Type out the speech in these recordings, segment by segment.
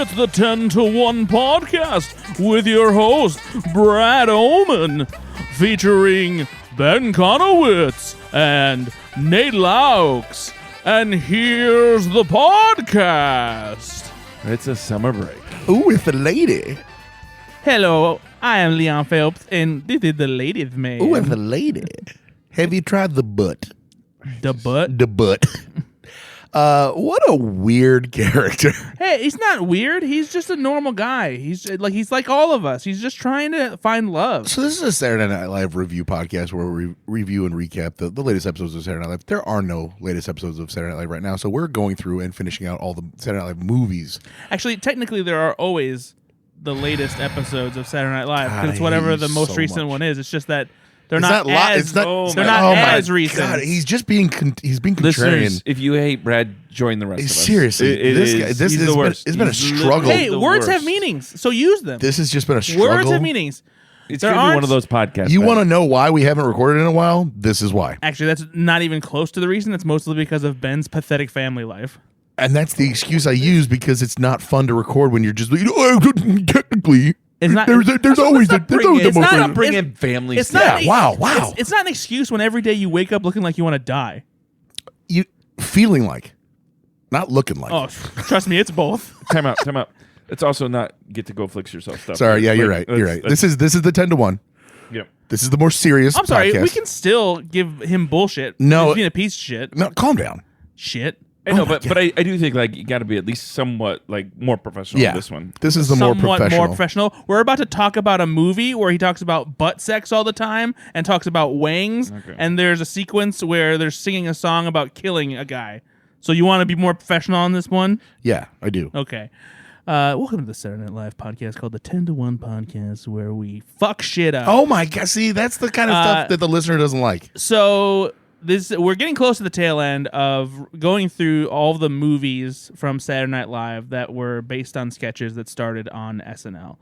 It's the 10 to 1 podcast with your host, Brad Oman, featuring Ben Conowitz and Nate Laux. And here's the podcast. It's a summer break. Ooh, with the lady. Hello, I am Leon Phelps, and this is the ladies' man. Ooh, with the lady. Have you tried the butt? The butt? The butt. What a weird character. Hey, he's not weird. He's just a normal guy. He's like all of us. He's just trying to find love. So this is a Saturday Night Live review podcast where we review and recap the latest episodes of Saturday Night Live. There are no latest episodes of Saturday Night Live right now, so we're going through and finishing out all the Saturday Night Live movies. Actually, technically, there are always the latest episodes of Saturday Night Live God, because it's whatever I hate the you most so recent much. one is. It's just that they're It's not as my recent. God, he's just being he's being contrarian. Listeners, if you hate Brad, join the rest of us. Seriously, He's the worst. It's been a He's struggle. Hey, the words worst. have meanings, so use them. This has just been a struggle. Words have meanings. It's There going to be aren't- one of those podcasts. You man. want to know why we haven't recorded in a while? This is why. Actually, that's not even close to the reason. It's mostly because of Ben's pathetic family life. And that's the excuse I use because it's not fun to record when you're just like, technically. It's not. There's always the it's most. not Bring in family It's stuff. not. Wow. It's not an excuse when every day you wake up looking like you want to die. You feeling like, not looking like. Oh, trust me, it's both. Time out. It's also not get to go fix yourself stuff. Sorry, yeah, you're right. Like, You're right. This is the 10 to 1. Yep. This is the more serious. I'm sorry. podcast. We can still give him bullshit. No. He's being a piece of shit. No, calm down. Shit. I know, Oh my but I do think like you got to be at least somewhat like more professional. Yeah, in this one. This is the Somewhat more professional. more professional. We're about to talk about a movie where he talks about butt sex all the time and talks about wangs. Okay. And there's a sequence where they're singing a song about killing a guy. So you want to be more professional on this one? Yeah, I do. Okay. Welcome to the Saturday Night Live podcast called the 10 to 1 podcast where we fuck shit up. Oh my God! See, that's the kind of stuff that the listener doesn't like. So we're getting close to the tail end of going through all the movies from Saturday Night Live that were based on sketches that started on SNL.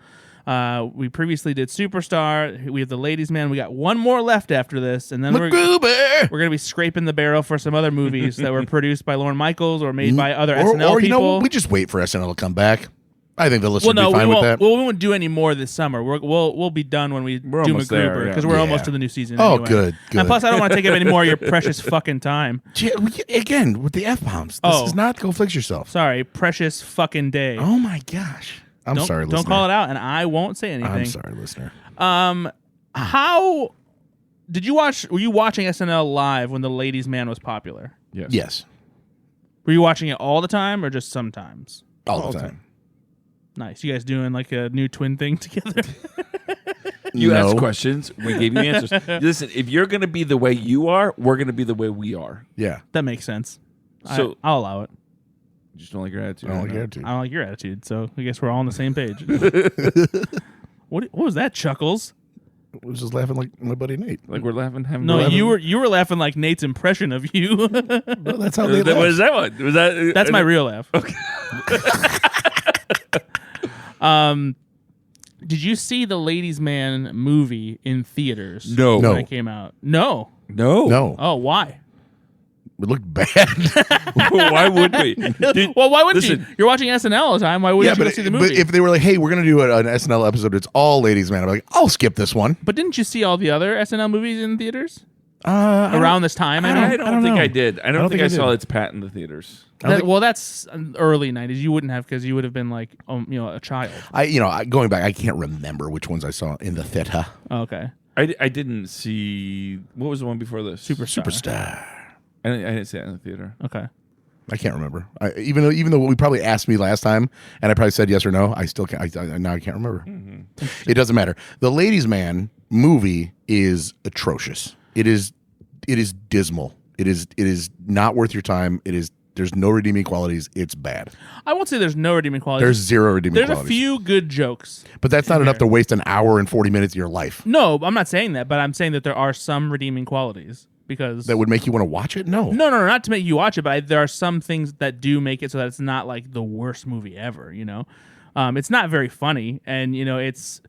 We previously did Superstar. We have the Ladies' Man. We got one more left after this, and then we're gonna be scraping the barrel for some other movies that were produced by Lorne Michaels or made by other SNL or you people. know, we just wait for SNL to come back. I think the listener Well, will no, be fine we with won't. that. We won't do any more this summer. We'll be done when we do almost there, MacGruber yeah. because we're Yeah. almost to the new season. Oh, anyway. good. And plus, I don't want to take up any more of your precious fucking time. Again, with the F-bombs. This is not go fix yourself. Sorry, precious fucking day. Oh my gosh. I'm sorry, listener. Don't call it out, and I won't say anything. I'm sorry, listener. How did you watch? Were you watching SNL live when the Ladies' Man was popular? Yes. Yes. Were you watching it all the time or just sometimes? All the time. Nice. You guys doing like a new twin thing together? You No. asked questions. We gave you answers. Listen, if you're going to be the way you are, we're going to be the way we are. Yeah. That makes sense. So I'll allow it. you just don't like your attitude. I don't right like now. attitude. I don't like your attitude, so I guess we're all on the same page. What was that, Chuckles? I was just laughing like my buddy Nate. Like we're laughing. Having No, laughing. you were laughing like Nate's impression of you. Well, that's how they What laugh. is that one? Was that? That's my real laugh. Okay. Did you see the Ladies' Man movie in theaters? No. No. When it came out. No. No. Oh, why? It looked bad. Why would we? Did- Well, why wouldn't listen, you? You're watching SNL all the time. Why wouldn't you go see the movie? but if they were like, hey, we're going to do an SNL episode, it's all Ladies' Man, I'm like, I'll skip this one. But didn't you see all the other SNL movies in theaters I around this time? I I mean, don't think know. I did. I don't think I saw did. its pat in the theaters. well, that's early '90s. You wouldn't have because you would have been like, a child. Going back, I can't remember which ones I saw in the theater. Oh, okay. I didn't see. What was the one before this? Superstar. I didn't see it in the theater. Okay. I can't remember. Even though we probably asked me last time, and I probably said yes or no, I still can't. Now I can't remember. It doesn't matter. The Ladies' Man movie is atrocious. It is dismal. It is not worth your time. There's no redeeming qualities. It's bad. I won't say there's no redeeming qualities. There's zero redeeming There's qualities. a few good jokes. But that's not enough to waste an hour and 40 minutes of your life. No, I'm not saying that, but I'm saying that there are some redeeming qualities because That would make you want to watch it? No. No, not to make you watch it, but there are some things that do make it so that it's not like the worst movie ever. It's not very funny, and it's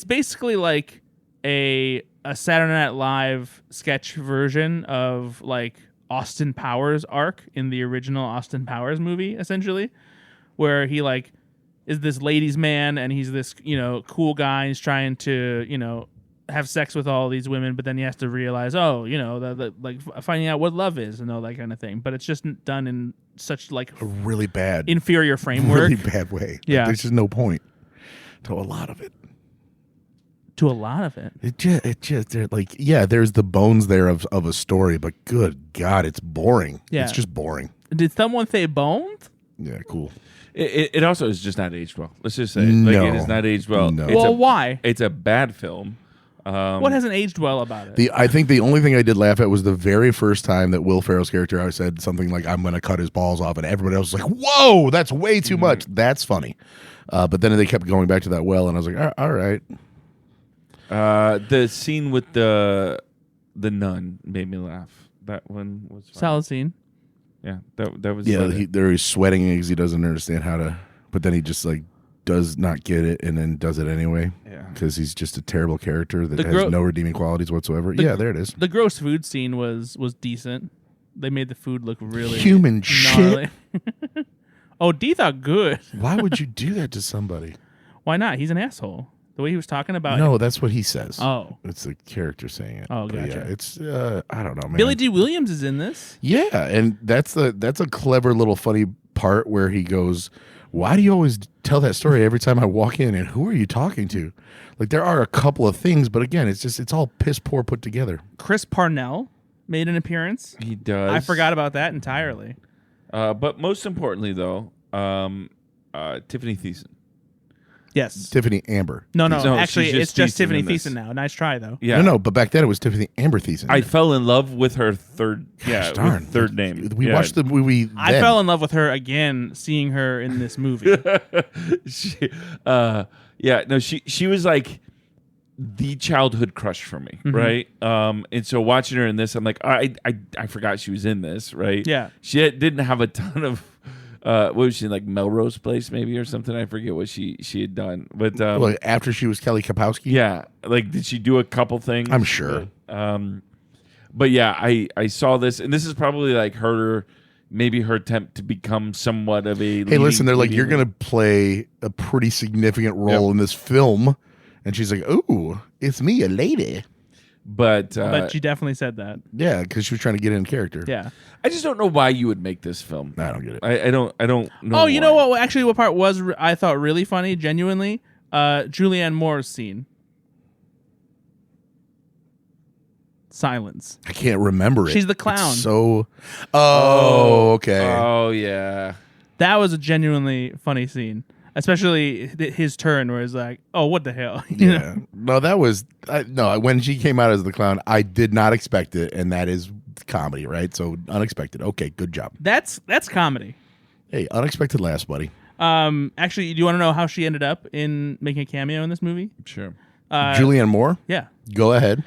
basically like a Saturday Night Live sketch version of like Austin Powers arc in the original Austin Powers movie, essentially, where he like is this ladies' man, and he's this cool guy. He's trying to have sex with all these women, but then he has to realize, like finding out what love is and all that kind of thing. But it's just done in such like A really bad, inferior framework. really bad way. Yeah. There's just no point to a lot of it. To a lot of it. It just they're like, yeah, there's the bones there of a story, but good God, it's boring. Yeah. It's just boring. Did someone say bones? Yeah, cool. It also is just not aged well. Let's just say No. it is not aged well. No. Why? It's a bad film. What hasn't aged well about it? I think the only thing I did laugh at was the very first time that Will Ferrell's character, I said something like, I'm going to cut his balls off, and everybody else was like, whoa, that's way too much. That's funny. But then they kept going back to that well, and I was like, all right. The scene with the nun made me laugh. That one was fun. Solid scene. Yeah, that was Yeah, funny. he's sweating because he doesn't understand how to, but then he just like does not get it and then does it anyway. Yeah. Because he's just a terrible character that The has no redeeming qualities whatsoever. Yeah, there it is. The gross food scene was decent. They made the food look really Human gnarly. shit. Oh, D thought good. Why would you do that to somebody? Why not? He's an asshole. The way he was talking about No, that's what he says. Oh. It's the character saying it. Oh, But gotcha. yeah, it's I don't know, man. Billy D. Williams is in this. Yeah, and that's a clever little funny part where he goes, "Why do you always tell that story every time I walk in? And who are you talking to?" Like there are a couple of things, but again, it's all piss poor put together. Chris Parnell made an appearance. He does. I forgot about that entirely. But most importantly, though, Tiffany Thiessen. Yes. Tiffany Amber. No, No, actually, she's it's just just Thiessen Tiffany in this. Thiessen now. Nice try, though. Yeah. No, but back then it was Tiffany Amber Thiessen. I fell in love with her third. Gosh, darn. with third name. We Yeah. watched the movie. I then. fell in love with her again seeing her in this movie. She was like the childhood crush for me, right? And so watching her in this, I'm like, I forgot she was in this, right? Yeah. She didn't have a ton of. What was she in, like Melrose Place maybe or something? I forget what she had done, but Well, after she was Kelly Kapowski. yeah, like did she do a couple things? I'm sure. But yeah, I saw this, and this is probably like maybe her attempt to become somewhat of a. Hey, listen, they're like, leading- you're going to play a pretty significant role in this film. And she's like, ooh, it's me, a lady. but But she definitely said that. Yeah, because she was trying to get in character. Yeah. I just don't know why you would make this film. I don't get it. I don't know. Oh, you know why. what? Actually, what part was I thought really funny, genuinely? Julianne Moore's scene. Silence. I can't remember it. She's the clown. It's so. Oh, okay. Oh yeah. That was a genuinely funny scene. Especially his turn where it's like, oh, what the hell? You know? Yeah. No, that was no. When she came out as the clown, I did not expect it, and that is comedy, right? So unexpected. Okay, good job. That's comedy. Hey, unexpected laughs, buddy. Actually, do you want to know how she ended up in making a cameo in this movie? Sure. Julianne Moore. Yeah. Go ahead.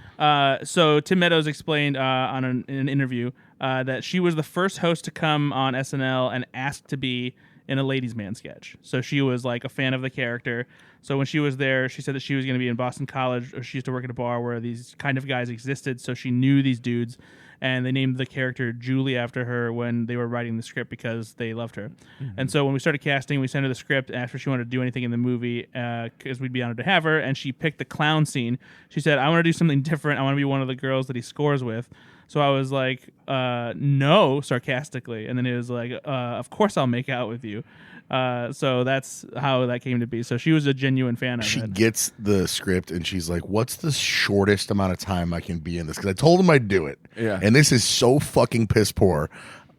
So Tim Meadows explained in an interview that she was the first host to come on SNL and asked to be in a Ladies' Man sketch. So she was like a fan of the character. So when she was there, she said that she was going to be in Boston College, or she used to work at a bar where these kind of guys existed. So she knew these dudes, and they named the character Julie after her when they were writing the script because they loved her. And so when we started casting, we sent her the script, asked her if she wanted to do anything in the movie because we'd be honored to have her, and she picked the clown scene. She said, I want to do something different. I want to be one of the girls that he scores with. So I was like, no, sarcastically. And then it was like, of course I'll make out with you. So that's how that came to be. So she was a genuine fan of She it. gets the script and she's like, "What's the shortest amount of time I can be in this?" Because I told him I'd do it. Yeah. And this is so fucking piss poor.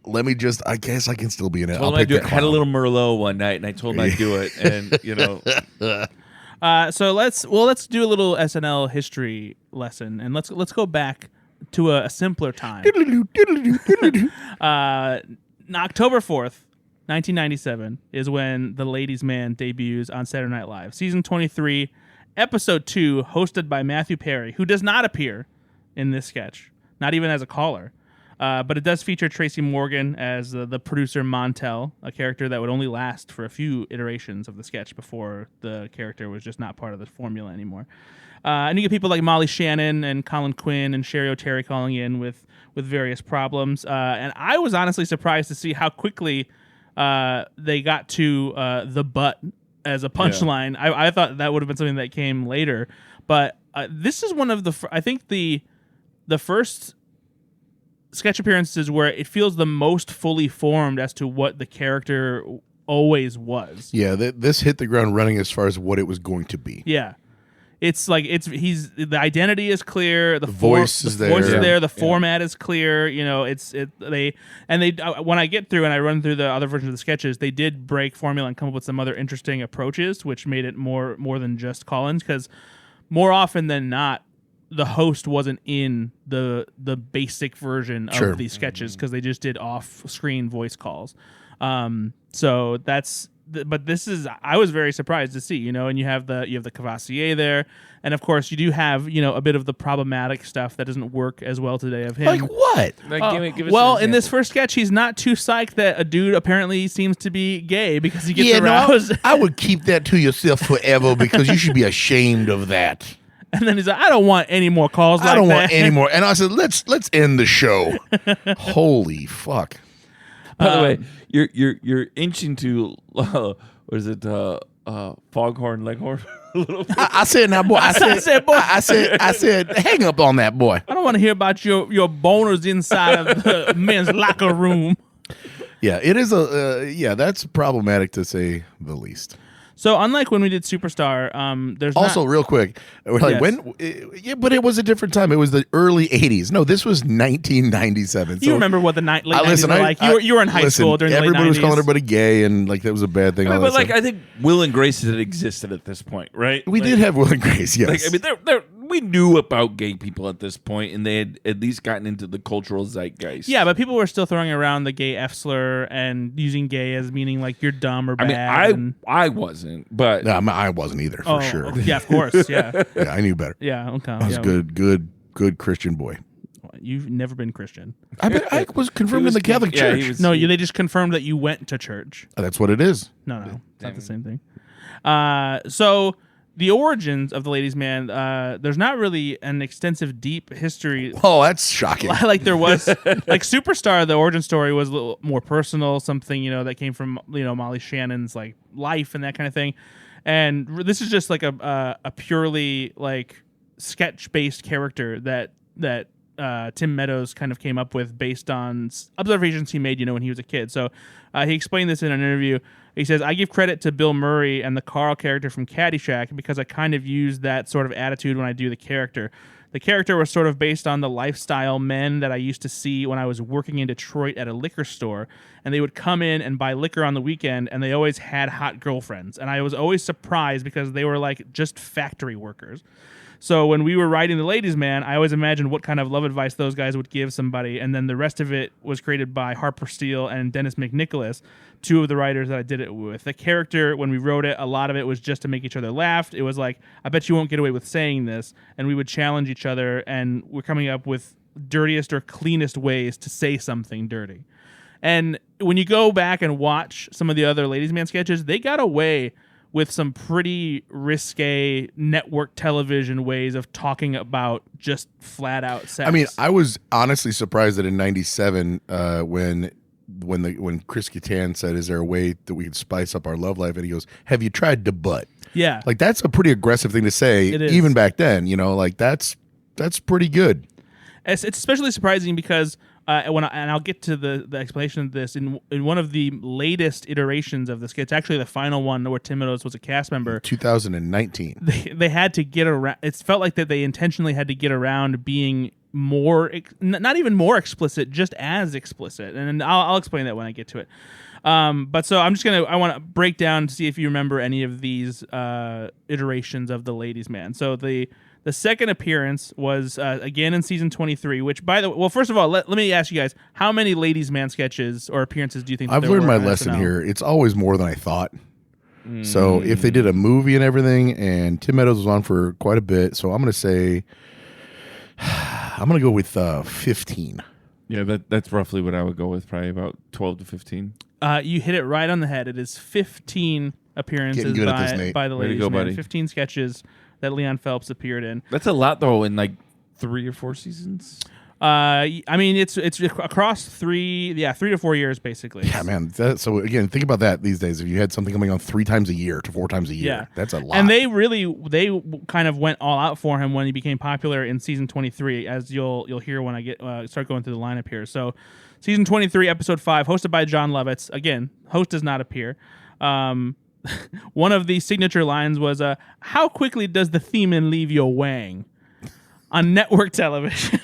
Let me just. I guess I can still be in it. Told I'll him I'd pick do the it. Had a clown. little Merlot one night, and I told him I'd do it, and you know. So let's do a little SNL history lesson, and let's go back to a simpler time. October 4th, 1997 is when The Ladies' Man debuts on Saturday Night Live. Season 23, episode 2, hosted by Matthew Perry, who does not appear in this sketch, not even as a caller. But it does feature Tracy Morgan as the producer Montel, a character that would only last for a few iterations of the sketch before the character was just not part of the formula anymore. And you get people like Molly Shannon and Colin Quinn and Sherry O'Terry calling in with various problems. And I was honestly surprised to see how quickly they got to the butt as a punchline. I thought that would have been something that came later, but this is one of the I think the first sketch appearances where it feels the most fully formed as to what the character always was. Yeah, this hit the ground running as far as what it was going to be. Yeah. It's like the identity is clear, the voice is there. The format is clear. You know, they when I get through and I run through the other versions of the sketches, they did break formula and come up with some other interesting approaches, which made it more than just Collins, because more often than not, the host wasn't in the basic version of these sketches because they just did off-screen voice calls. So that's. But this is, I was very surprised to see, you know, and you have the Courvoisier there, and of course you do have, you know, a bit of the problematic stuff that doesn't work as well today of him. Like what? Like, give us well, an in this example. first sketch, he's not too psyched that a dude apparently seems to be gay because he gets aroused. No, I would keep that to yourself forever because you should be ashamed of that. And then he's like, I don't want any more calls like that. I don't want any more. And I said, let's end the show. Holy fuck. By the way, you're inching to what is it? Foghorn Leghorn. I said, now, boy. I said, hang up on that, boy. I don't want to hear about your boners inside of the men's locker room. Yeah, it is that's problematic to say the least. So unlike when we did Superstar, there's also real quick. We're like but it was a different time. It was the early '80s. No, this was 1997. You remember what the late '90s listen, were like? You were in high school during the late '90s. Everybody was calling everybody gay, and like that was a bad thing. But like, I think Will and Grace had existed at this point, right? We did have Will and Grace. Yes, like, I mean, we knew about gay people at this point, and they had at least gotten into the cultural zeitgeist. Yeah, but people were still throwing around the gay F slur and using gay as meaning like you're dumb or bad. I mean, I wasn't, but no, I wasn't either for sure. Yeah, of course. Yeah, yeah, I knew better. Yeah, okay. I was good Christian boy. You've never been Christian. I was confirmed in the Catholic Church. They just confirmed that you went to church. That's what it is. No, it's not the same thing. So the origins of the Ladies' Man, there's not really an extensive, deep history. Oh, that's shocking. Like there was, like Superstar, the origin story was a little more personal, something, you know, that came from, you know, Molly Shannon's like life and that kind of thing. And this is just like a purely like sketch-based character that Tim Meadows kind of came up with based on observations he made, you know, when he was a kid. So he explained this in an interview. He says, I give credit to Bill Murray and the Carl character from Caddyshack because I kind of use that sort of attitude when I do the character. The character was sort of based on the lifestyle men that I used to see when I was working in Detroit at a liquor store, and they would come in and buy liquor on the weekend, and they always had hot girlfriends. And I was always surprised because they were like just factory workers. So when we were writing The Ladies' Man, I always imagined what kind of love advice those guys would give somebody, and then the rest of it was created by Harper Steele and Dennis McNicholas, two of the writers that I did it with. The character, when we wrote it, a lot of it was just to make each other laugh. It was like, I bet you won't get away with saying this, and we would challenge each other, and we're coming up with dirtiest or cleanest ways to say something dirty. And when you go back and watch some of the other Ladies' Man sketches, they got away with some pretty risque network television ways of talking about just flat out sex. I mean, I was honestly surprised that in '97, when Chris Kattan said, "Is there a way that we could spice up our love life?" and he goes, "Have you tried to butt?" Yeah, like that's a pretty aggressive thing to say, even back then. You know, like that's pretty good. It's especially surprising because. I'll get to the explanation of this in one of the latest iterations of the sketch, actually the final one where Tim Meadows was a cast member. 2019. They had to get around. It felt like that they intentionally had to get around being more, not even more explicit, just as explicit. And I'll explain that when I get to it. But so I want to break down to see if you remember any of these iterations of the Ladies' Man. So the second appearance was, again, in season 23, which, by the way, well, first of all, let me ask you guys, how many Ladies' Man sketches or appearances do you think I've learned my lesson here. It's always more than I thought. So if they did a movie and everything, and Tim Meadows was on for quite a bit, so I'm going to say, I'm going to go with 15. Yeah, that's roughly what I would go with, probably about 12 to 15. You hit it right on the head. It is 15 appearances by the Ladies' Man. Buddy. 15 sketches that Leon Phelps appeared in. That's a lot, though, in like 3 or 4 seasons. I mean, it's across 3 to 4 years, basically. Yeah, man. So again, think about that these days. If you had something coming on 3 times a year to 4 times a year, that's a lot. And they kind of went all out for him when he became popular in season 23, as you'll hear when I start going through the lineup here. So, season 23, episode 5, hosted by John Lovitz. Again, host does not appear. One of the signature lines was, "How quickly does the theme leave your wang?" on network television.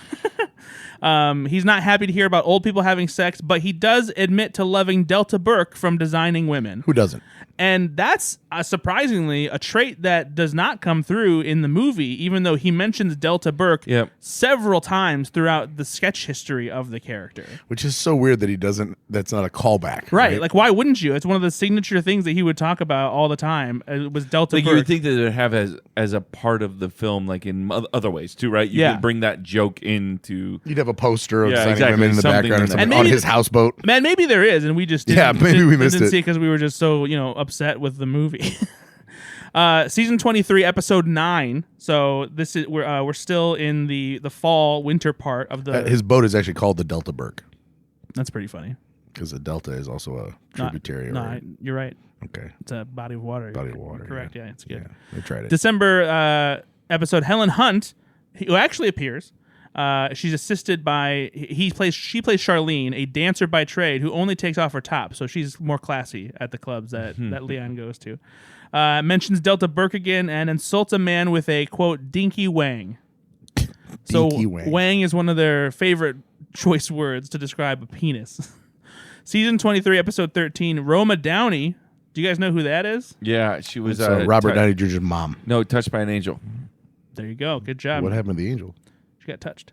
He's not happy to hear about old people having sex, but he does admit to loving Delta Burke from Designing Women. Who doesn't? And that's surprisingly a trait that does not come through in the movie, even though he mentions Delta Burke several times throughout the sketch history of the character. Which is so weird that he doesn't. That's not a callback, right? Like, why wouldn't you? It's one of the signature things that he would talk about all the time. It was Delta Burke. You would think that it would have as a part of the film, like in other ways too, right? You could bring that joke into. You'd have a poster of Designing Women in the background or something on his houseboat. Man, maybe there is, and we just didn't, maybe we missed didn't it see because we were just so upset with the movie. Season 23, episode 9. So this is we're still in the fall winter part of the. His boat is actually called the Delta Burke. That's pretty funny. Because the Delta is also a tributary. No, you're right. Okay, it's a body of water. Body of water. Correct. Yeah, it's good. Yeah, I tried it. December episode. Helen Hunt, who actually appears. She's assisted by she plays Charlene, a dancer by trade who only takes off her top, so she's more classy at the clubs that Leon goes to. Mentions Delta Burke again and insults a man with a quote dinky wang. Dinky wang. Wang is one of their favorite choice words to describe a penis. Season 23, episode 13. Roma Downey. Do you guys know who that is? Yeah, she was Robert Downey Jr.'s mom. No, Touched by an Angel. There you go. Good job. What happened to the angel? Got touched.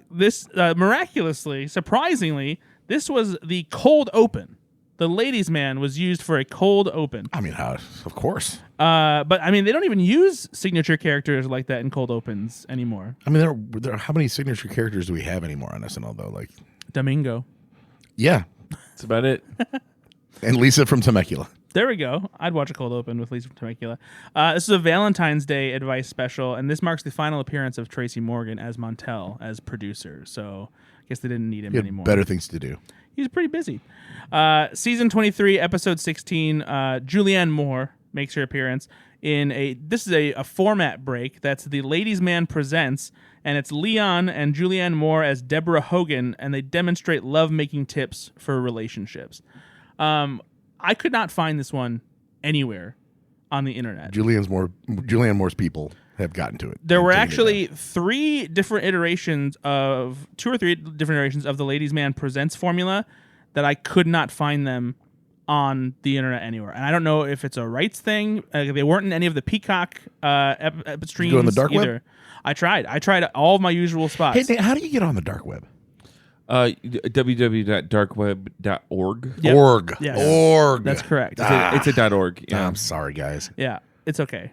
This miraculously, surprisingly, this was the cold open. The ladies' man was used for a cold open. I mean, of course. But I mean, they don't even use signature characters like that in cold opens anymore. I mean, there how many signature characters do we have anymore on SNL though? Like Domingo. Yeah, that's about it. And Lisa from Temecula. There we go. I'd watch a cold open with Lisa from Temecula. This is a Valentine's Day advice special, and this marks the final appearance of Tracy Morgan as Montel as producer. So I guess they didn't need him anymore. Better things to do. He's pretty busy. Season 23, episode 16, Julianne Moore makes her appearance in this is a format break. That's the Ladies' Man Presents, and it's Leon and Julianne Moore as Deborah Hogan, and they demonstrate love-making tips for relationships. I could not find this one anywhere on the internet. Julianne Moore's people have gotten to it. There were actually 3 different iterations of 2 or 3 different iterations of the Ladies' Man Presents formula that I could not find them on the internet anywhere. And I don't know if it's a rights thing. They weren't in any of the Peacock streams. Did you go on the dark either. web? I tried all of my usual spots. Hey, Nate, how do you get on the dark web? www.darkweb.org. Yep. Org. Yes. Org. That's correct. It's a .org. Yeah. I'm sorry, guys. Yeah, it's okay.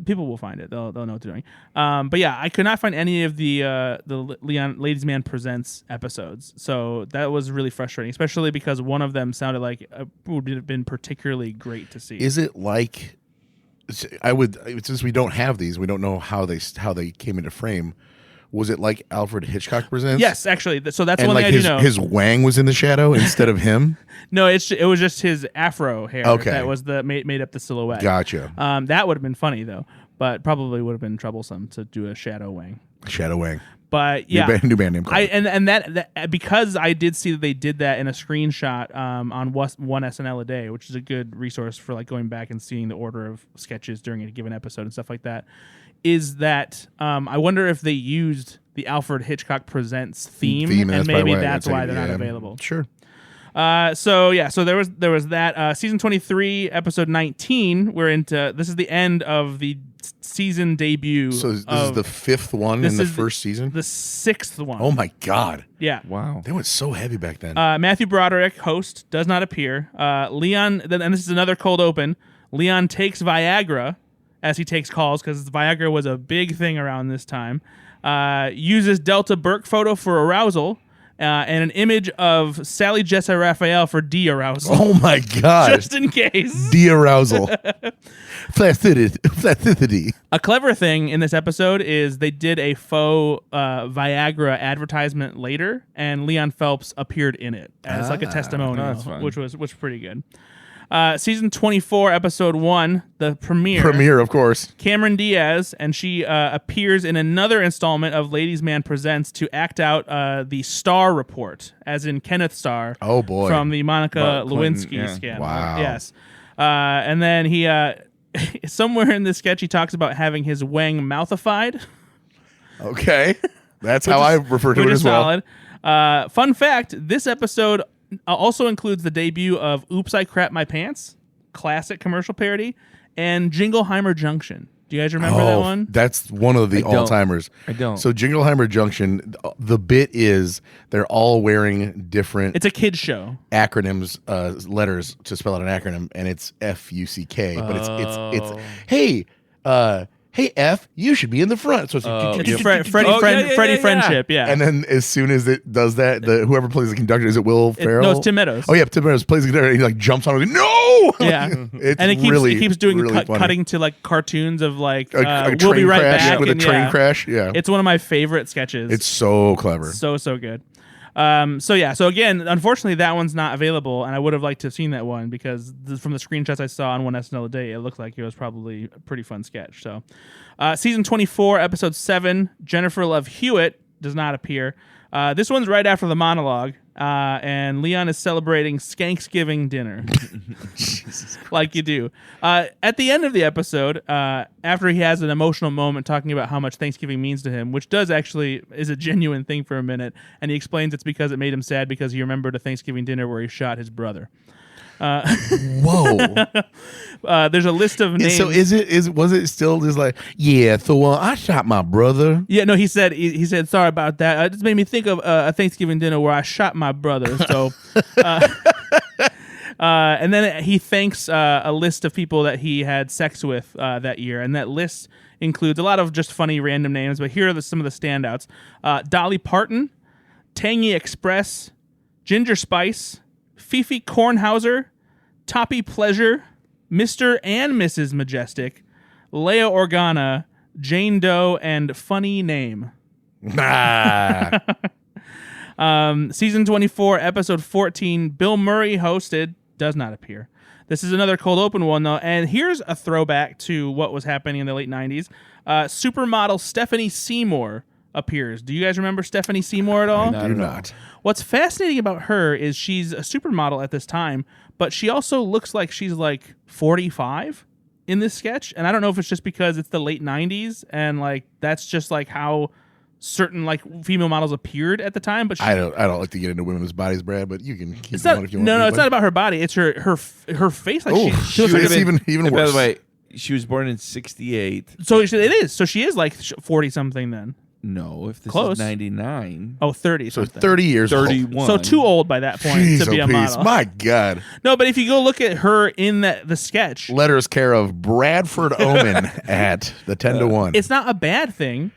People will find it. They'll know what they're doing. But yeah, I could not find any of the Leon Ladies Man Presents episodes. So that was really frustrating, especially because one of them sounded like it would have been particularly great to see. Is it like since we don't have these, we don't know how they came into frame. Was it like Alfred Hitchcock Presents? Yes, actually. So that's and one like thing I do know. His wang was in the shadow instead of him? No, it was just his afro hair that was made up the silhouette. Gotcha. That would have been funny though, but probably would have been troublesome to do a shadow wang. Shadow wang. But yeah, new band name. And that because I did see that they did that in a screenshot on one SNL a day, which is a good resource for like going back and seeing the order of sketches during a given episode and stuff like that. Is that I wonder if they used the Alfred Hitchcock Presents theme and maybe that's why they're not available. Sure. So there was that season 23 episode 19. We're into this is the end of the season debut. So this is the 5th one in the first season? The 6th one. Oh my God. Yeah. Wow. They went so heavy back then. Matthew Broderick, host, does not appear. Leon, and this is another cold open. Leon takes Viagra as he takes calls because Viagra was a big thing around this time. Uses Delta Burke photo for arousal. and an image of Sally Jessa Raphael for de-arousal. Oh my god! Just in case. De-arousal. Plasticity. A clever thing in this episode is they did a faux Viagra advertisement later, and Leon Phelps appeared in it as like a testimonial, that's fun. which was pretty good. Season 24, episode 1, the premiere. Premiere, of course. Cameron Diaz, and she appears in another installment of Ladies Man Presents to act out the Starr report, as in Kenneth Starr. Oh, boy. From the Monica Clinton, Lewinsky yeah. scandal. Wow. Yes. And then he, somewhere in this sketch, he talks about having his wang mouthified. Okay. That's how I refer to it as well. Solid. Fun fact, this episode also includes the debut of Oops, I Crap My Pants, classic commercial parody, and Jingleheimer Junction. Do you guys remember that one? That's one of the I don't. all-timers. I don't. So Jingleheimer Junction, the bit is they're all wearing different It's a kid's show. acronyms, letters to spell out an acronym, and it's F-U-C-K. But it's Oh. hey, hey F, you should be in the front. So it's It's like, Freddie Friendship, yeah. and then as soon as it does that, whoever plays the conductor, is it Will Ferrell? No, it's Tim Meadows. Oh yeah, Tim Meadows plays the conductor. And he like jumps on it. No. Yeah, It's and it keeps really, it keeps doing really funny. cutting to like cartoons of like A we'll train be right crash back with a and, train crash. Yeah, It's one of my favorite sketches. it's so clever. so good. So again, unfortunately, that one's not available, and I would have liked to have seen that one because from the screenshots I saw on One SNL a Day, it looked like it was probably a pretty fun sketch. So, season 24, episode 7, Jennifer Love Hewitt does not appear. This one's right after the monologue, and Leon is celebrating Skanksgiving dinner, like you do. At the end of the episode, after he has an emotional moment talking about how much Thanksgiving means to him, which is a genuine thing for a minute, and he explains it's because it made him sad because he remembered a Thanksgiving dinner where he shot his brother. Whoa. There's a list of names. So was it still just like, yeah, so I shot my brother. Yeah, no, he said sorry about that. It just made me think of a Thanksgiving dinner where I shot my brother. So, and then he thanks a list of people that he had sex with that year, and that list includes a lot of just funny random names. But here are some of the standouts: Dolly Parton, Tangy Express, Ginger Spice, Fifi Kornhauser, Toppy Pleasure, Mr. and Mrs. Majestic, Leia Organa, Jane Doe, and Funny Name. Ah. Season 24, episode 14, Bill Murray hosted, does not appear. This is another cold open one, though, and here's a throwback to what was happening in the late 90s. Supermodel Stephanie Seymour appears. Do you guys remember Stephanie Seymour at all? I do not. What's fascinating about her is she's a supermodel at this time, but she also looks like she's like 45 in this sketch. And I don't know if it's just because it's the late 90s and like that's just like how certain like female models appeared at the time. But I don't like to get into women's bodies, Brad, but you can keep it's going not, if you want. no, to, it's not about her body. It's her face. Like Oh, she looks like it's even And worse. by the way, she was born in 68. so it is. So she is like 40 something then. No, if this Close. is 99. Oh, 30 so something. 30 years old. 31. So too old by that point Jeez, to be a oh, please. model. My God. No, but if you go look at her in the sketch, Letters care of Bradford Omen at the 10 to 1. it's not a bad thing.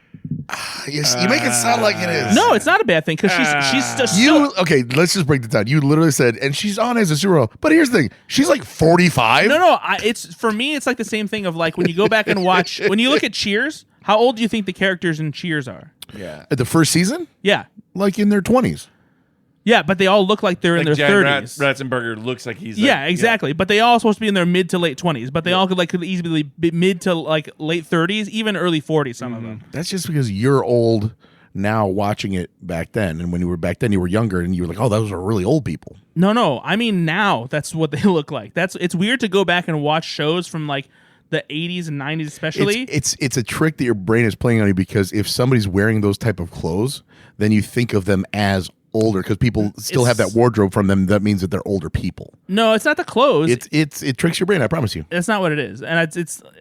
You make it sound like it is. No, it's not a bad thing because she's just Okay, let's just break this down. You literally said, and she's on as a supermodel. But here's the thing: she's like 45. No. It's for me. It's like the same thing of like when you go back and watch when you look at Cheers. How old do you think the characters in Cheers are? Yeah. At the first season, Yeah, like in their 20s. yeah, but they all look like they're in their Jack 30s. Ratzenberger looks like he's Yeah, exactly. But they all supposed to be in their mid to late 20s. But they all could easily be mid to like late 30s, even early 40s. Some of them. That's just because you're old now watching it back then, and when you were back then, you were younger, and you were like, "Oh, those are really old people." No. I mean now that's what they look like. It's weird to go back and watch shows from like the 80s and 90s especially. It's a trick that your brain is playing on you because if somebody's wearing those type of clothes, then you think of them as older because people still have that wardrobe from them. That means that they're older people. No, it's not the clothes. It tricks your brain. I promise you. That's not what it is, and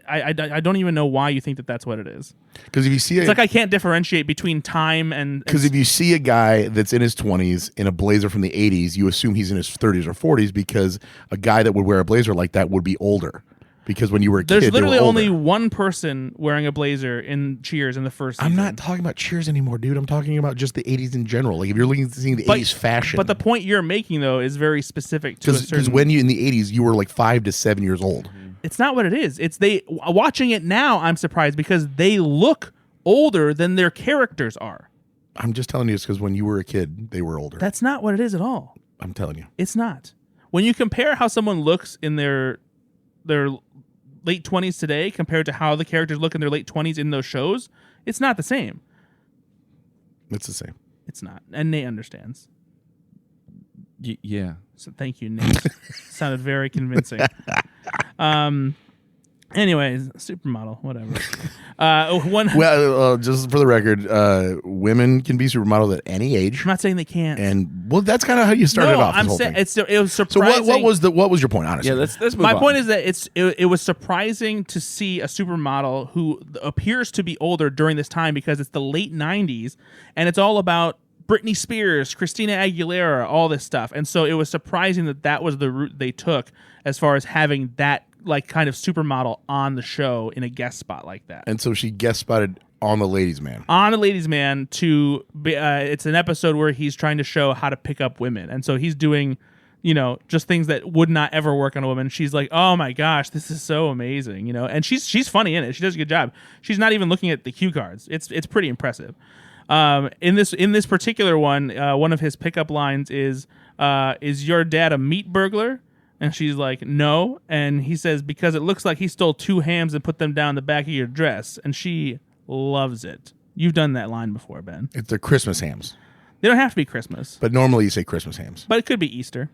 I don't even know why you think that that's what it is. Because if you see It's like I can't differentiate between time and because if you see a guy that's in his 20s in a blazer from the 80s, you assume he's in his 30s or 40s because a guy that would wear a blazer like that would be older. Because when you were a kid, There's they literally were only older. one person wearing a blazer in Cheers in the first season. I'm not talking about Cheers anymore, dude. I'm talking about just the 80s in general. Like if you're looking seeing the 80s fashion. But the point you're making, though, is very specific to a certain... Because when you in the 80s, you were like 5 to 7 years old. It's not what it is. It's watching it now, I'm surprised because they look older than their characters are. I'm just telling you it's because when you were a kid, they were older. That's not what it is at all. I'm telling you. It's not. When you compare how someone looks in their late 20s today compared to how the characters look in their late 20s in those shows, it's not the same. It's the same. It's not. And Nate understands. Yeah. So thank you, Nate. Sounded very convincing. Anyways, supermodel, whatever. Just for the record, women can be supermodels at any age. I'm not saying they can't. And well, that's kind of how you started off. I'm saying it was surprising. So what was your point, honestly? Yeah, let's move My on. point is that it was surprising to see a supermodel who appears to be older during this time because it's the late 90s and it's all about Britney Spears, Christina Aguilera, all this stuff. And so it was surprising that was the route they took as far as having that like kind of supermodel on the show in a guest spot like that. And so she guest spotted on The Ladies Man. On The Ladies Man to be, it's an episode where he's trying to show how to pick up women. And so he's doing, just things that would not ever work on a woman. She's like, "Oh my gosh, this is so amazing," and she's funny in it. She does a good job. She's not even looking at the cue cards. It's pretty impressive. In this particular one of his pickup lines is your dad a meat burglar? And she's like, no. And he says, because it looks like he stole 2 hams and put them down the back of your dress. And she loves it. You've done that line before, Ben. It's the Christmas hams. They don't have to be Christmas. But normally you say Christmas hams. But it could be Easter.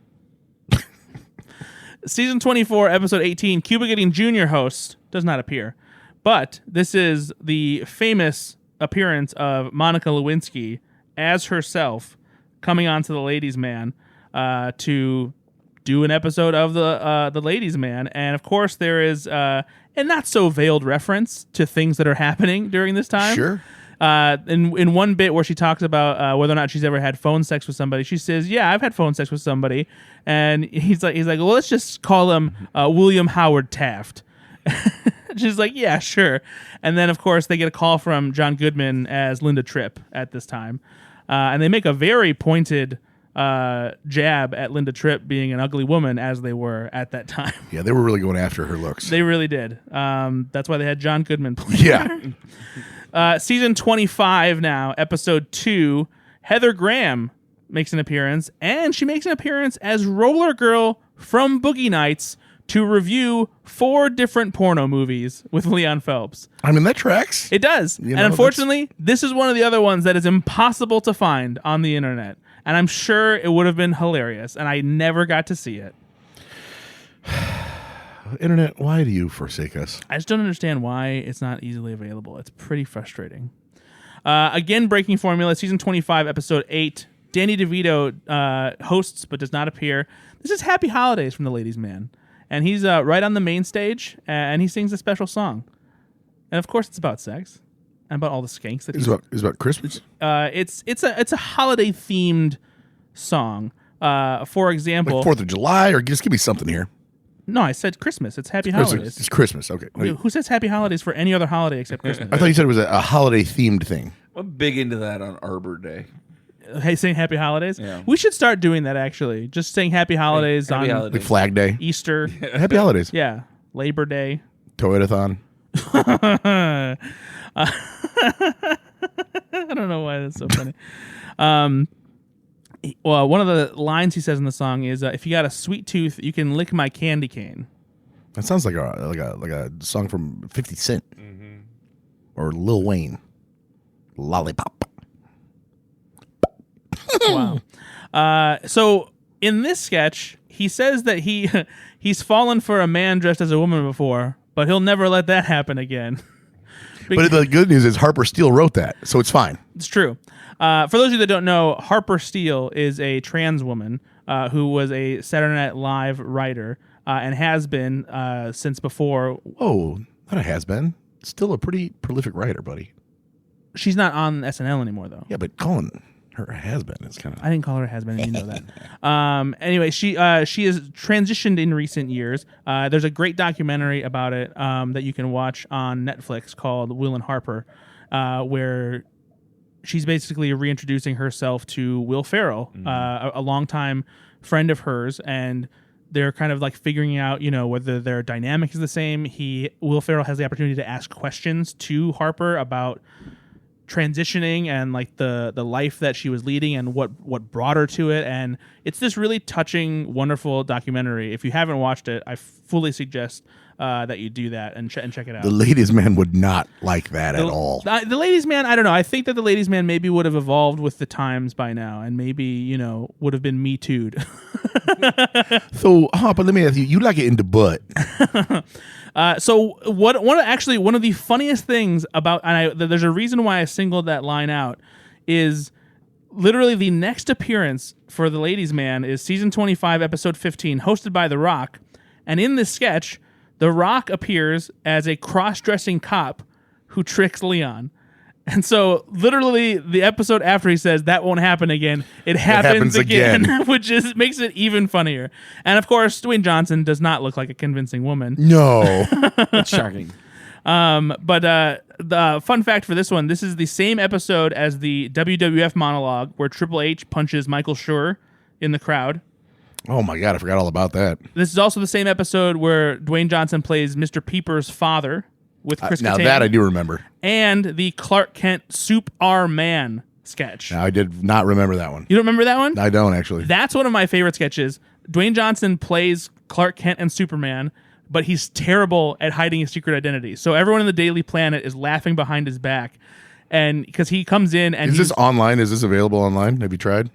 Season 24, episode 18, Cuba Gooding Jr. host does not appear. But this is the famous appearance of Monica Lewinsky as herself coming onto The Ladies Man to do an episode of the Ladies Man. And of course there is a not so veiled reference to things that are happening during this time. Sure. In one bit where she talks about whether or not she's ever had phone sex with somebody, she says, "Yeah, I've had phone sex with somebody," and he's like, "Well, let's just call him William Howard Taft." She's like, "Yeah, sure." And then of course they get a call from John Goodman as Linda Tripp at this time, and they make a very pointed jab at Linda Tripp being an ugly woman as they were at that time. Yeah, they were really going after her looks. They really did. That's why they had John Goodman play. Yeah. Season 25 now, episode 2, Heather Graham makes an appearance, and she makes an appearance as Roller Girl from Boogie Nights to review 4 different porno movies with Leon Phelps. I mean, that tracks. It does. You And know, unfortunately, this is one of the other ones that is impossible to find on the internet. And I'm sure it would have been hilarious, and I never got to see it. Internet, why do you forsake us? I just don't understand why it's not easily available. It's pretty frustrating. Again, breaking formula, season 25, episode 8. Danny DeVito hosts but does not appear. This is Happy Holidays from The Ladies Man. And he's right on the main stage, and he sings a special song. And of course, it's about sex and about all the skanks that It's about Christmas. It's a holiday themed song. For example, Like 4th of July, or just give me something here. no, I said Christmas. It's Happy Holidays. It's Christmas. Okay. Who says Happy Holidays for any other holiday except Christmas? I thought you said it was a holiday themed thing. I'm big into that on Arbor Day. Hey, saying Happy Holidays. Yeah. We should start doing that. Actually, just saying Happy Holidays Happy on Holidays. Like Flag Day. Easter. Happy holidays. Yeah, Labor Day. Toyotathon. I don't know why that's so funny. Well, one of the lines he says in the song is, "If you got a sweet tooth, you can lick my candy cane." That sounds like a song from 50 Cent or Lil Wayne. Lollipop. Wow. So in this sketch, he says that he's fallen for a man dressed as a woman before, but he'll never let that happen again. But the good news is Harper Steele wrote that, so it's fine. It's true. For those of you that don't know, Harper Steele is a trans woman who was a Saturday Night Live writer and has been since before. Whoa, not a has-been. Still a pretty prolific writer, buddy. She's not on SNL anymore, though. Yeah, but Colin, Her has-been. It's kind of. I didn't call her a has-been, and you know that. Anyway, she has transitioned in recent years. There's a great documentary about it that you can watch on Netflix called Will and Harper, where she's basically reintroducing herself to Will Ferrell, a longtime friend of hers, and they're kind of like figuring out, whether their dynamic is the same. Will Ferrell has the opportunity to ask questions to Harper about transitioning and like the life that she was leading and what brought her to it, and it's this really touching, wonderful documentary. If you haven't watched it, I fully suggest that you do that and check it out. The ladies' man would not like that at all. The ladies' man, I don't know. I think that the ladies' man maybe would have evolved with the times by now, and maybe would have been Me Too'd. So, Harper, let me ask you: you like it in the butt? So one of the funniest things about, and there's a reason why I singled that line out, is literally the next appearance for the ladies' man is season 25, episode 15, hosted by The Rock, and in this sketch, The Rock appears as a cross-dressing cop who tricks Leon. And so, literally, the episode after he says, that won't happen again, it happens again. Which makes it even funnier. And, of course, Dwayne Johnson does not look like a convincing woman. No. It's shocking. But the fun fact for this one, this is the same episode as the WWF monologue where Triple H punches Michael Schur in the crowd. Oh, my God, I forgot all about that. This is also the same episode where Dwayne Johnson plays Mr. Peeper's father with Chris Now, Kattan. that I do remember. And the Clark Kent Soup Our Man sketch. Now, I did not remember that one. You don't remember that one? I don't, actually. That's one of my favorite sketches. Dwayne Johnson plays Clark Kent and Superman, but he's terrible at hiding his secret identity. So everyone in the Daily Planet is laughing behind his back, and because he comes in and Is this online? Is this available online? Have you tried?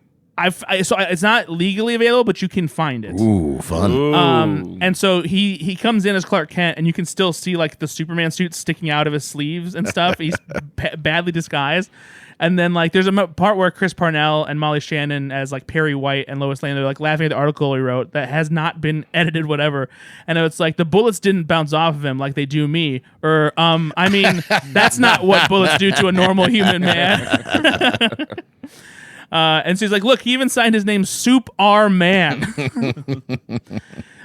So it's not legally available, but you can find it. Ooh, fun. Ooh. And so he comes in as Clark Kent, and you can still see like the Superman suit sticking out of his sleeves and stuff. He's badly disguised. And then like there's a part where Chris Parnell and Molly Shannon as like Perry White and Lois Lane, they're like laughing at the article he wrote that has not been edited, whatever. And it's like the bullets didn't bounce off of him like they do me. Or I mean, that's not what bullets do to a normal human man. And so he's like, look, he even signed his name Soup Our Man.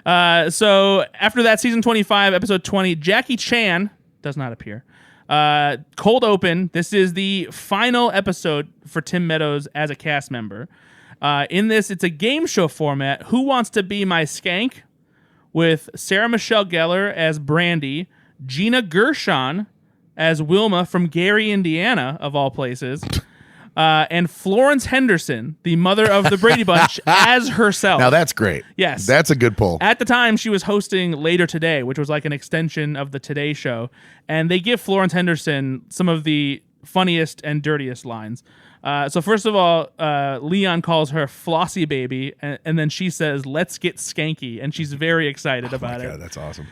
So after that, season 25, episode 20, Jackie Chan does not appear. Cold open. This is the final episode for Tim Meadows as a cast member. In this, it's a game show format. Who Wants to Be My Skank? With Sarah Michelle Gellar as Brandy, Gina Gershon as Wilma from Gary, Indiana, of all places. And Florence Henderson, the mother of the Brady Bunch, as herself. Now that's great. Yes. That's a good pull. At the time, she was hosting Later Today, which was like an extension of the Today Show. And they give Florence Henderson some of the funniest and dirtiest lines. So first of all, Leon calls her Flossie Baby, and then she says, let's get skanky. And she's very excited about it. God, that's awesome.